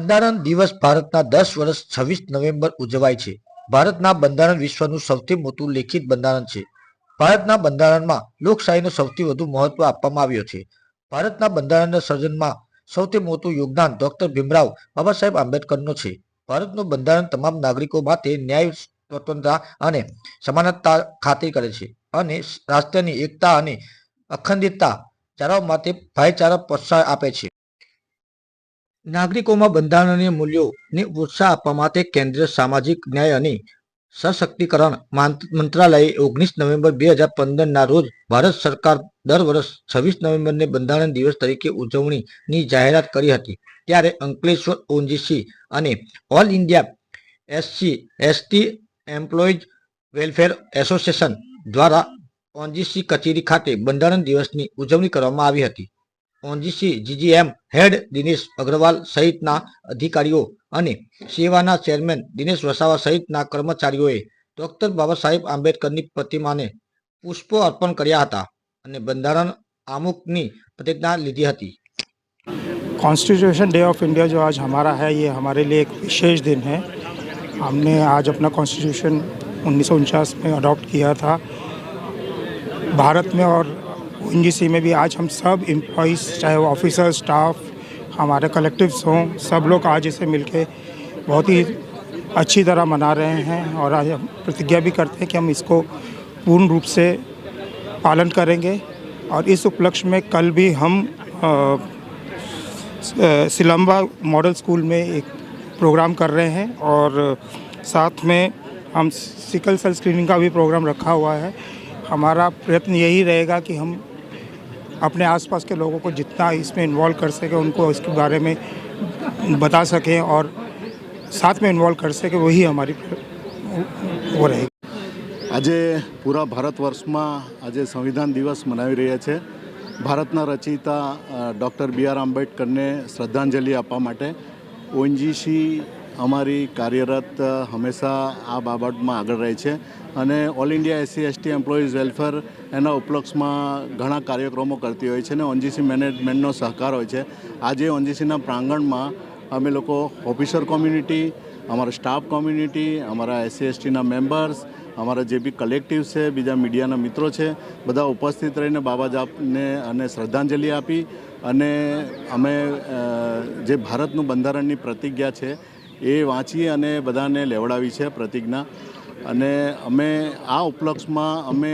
બંધારણ દિવસ ભારતના 10 વર્ષ 26 નવેમ્બર ઉજવાય છે. ભારતના બંધારણ વિશ્વનું સૌથી મોટું લેખિત બંધારણ છે. ભારતના બંધારણમાં લોકશાહીનો સૌથી વધુ મહત્વ આપવામાં આવ્યો છે. ભારતના બંધારણના સર્જનમાં સૌથી મોટું યોગદાન ડોક્ટર ભીમરાવ બાબા સાહેબ આંબેડકરનો છે. ભારતનું બંધારણ તમામ નાગરિકો માટે ન્યાય, સ્વતંત્રતા અને સમાનતા ખાતરી કરે છે અને રાષ્ટ્રની એકતા અને અખંડિતતા જાળવવા માટે ભાઈચારા પ્રોત્સાહન આપે છે. નાગરિકોમાં બંધારણીય મૂલ્યોને પ્રોત્સાહન આપવા માટે કેન્દ્રીય સામાજિક ન્યાય અને સશક્તિકરણ મંત્રાલયે 19 નવેમ્બર 2015ના રોજ ભારત સરકાર દર વર્ષ 26 નવેમ્બરને બંધારણ દિવસ તરીકે ઉજવણીની જાહેરાત કરી હતી. ત્યારે અંકલેશ્વર ઓએનજીસી અને all India SC/ST employees welfare association દ્વારા ઓએનજીસી કચેરી ખાતે બંધારણ દિવસની ઉજવણી કરવામાં આવી હતી. ઓએનજીસી જીજીએમ હેડ દિનેશ અગ્રવાલ સહિતના અધિકારીઓ અને સેવાના ચેરમેન દિનેશ વસાવા સહિતના કર્મચારીઓએ ડોક્ટર બાબા સાહેબ આંબેડકરની પ્રતિમાને પુષ્પો અર્પણ કર્યા હતા અને બંધારણ આમુખની प्रतिज्ञा લીધી હતી. कॉन्स्टिट्यूशन डे ऑफ इंडिया जो आज हमारा है, ये हमारे लिए एक विशेष दिन है। हमने आज अपना कॉन्स्टिट्यूशन 1949 में अडॉप्ट किया था भारत में, और ओएनजीसी में भी आज हम सब एम्प्लॉइज़, चाहे वो ऑफिसर, स्टाफ, हमारे कलेक्टिव्स हों, सब लोग आज इसे मिलके बहुत ही अच्छी तरह मना रहे हैं और आज हम प्रतिज्ञा भी करते हैं कि हम इसको पूर्ण रूप से पालन करेंगे। और इस उपलक्ष्य में कल भी हम सिलंबा मॉडल स्कूल में एक प्रोग्राम कर रहे हैं और साथ में हम सिकल सेल स्क्रीनिंग का भी प्रोग्राम रखा हुआ है। हमारा प्रयत्न यही रहेगा कि हम अपने आसपास के लोगों को जितना इसमें इन्वॉल्व कर सकें, उनको इसके बारे में बता सकें और साथ में इन्वॉल्व कर सकें, वही हमारी वो रहेगी। આજે પૂરા ભારત વર્ષમાં આજે સંવિધાન દિવસ મનાવી રહ્યા છે. ભારતના રચયિતા ડૉક્ટર BR આંબેડકરને શ્રદ્ધાંજલિ આપવા માટે ઓએનજીસી અમારી કાર્યરત હંમેશા આ બાબતમાં આગળ રહે છે અને all India SC/ST employees welfare એના ઉપલક્ષમાં ઘણા કાર્યક્રમો કરતી હોય છે અને ઓએનજીસી મેનેજમેન્ટનો સહકાર હોય છે. આજે ઓએનજીસીના પ્રાંગણમાં અમે લોકો ઓફિસર કોમ્યુનિટી, અમારા સ્ટાફ કોમ્યુનિટી, અમારા SC/STના મેમ્બર્સ, અમારા જે બી કલેક્ટિવ છે, બીજા મીડિયાના મિત્રો છે, બધા ઉપસ્થિત રહીને બાબા સાહેબને અને શ્રદ્ધાંજલિ આપી અને અમે જે ભારતનું બંધારણની પ્રતિજ્ઞા છે એ વાંચી અને બધાને લેવડાવી છે પ્રતિજ્ઞા. અને અમે આ ઉપલક્ષમાં અમે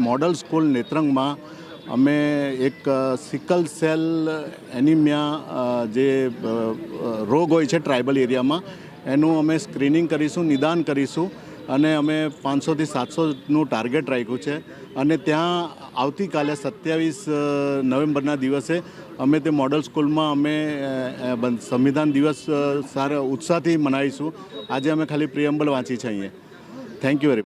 મોડલ સ્કૂલ નેત્રંગમાં અમે એક સિકલ સેલ એનિમિયા જે રોગ હોય છે ટ્રાઇબલ એરિયામાં, એનું અમે સ્ક્રીનિંગ કરીશું, નિદાન કરીશું અને અમે 500 થી 700નું ટાર્ગેટ રાખ્યું છે. અને ત્યાં આવતીકાલે 27 નવેમ્બરના દિવસે અમે તે મોડલ સ્કૂલમાં અમે સંવિધાન દિવસ સારા ઉત્સાહથી મનાવીશું. આજે અમે ખાલી પ્રિએમ્બલ વાંચી છે અહીંયા. Thank you very much.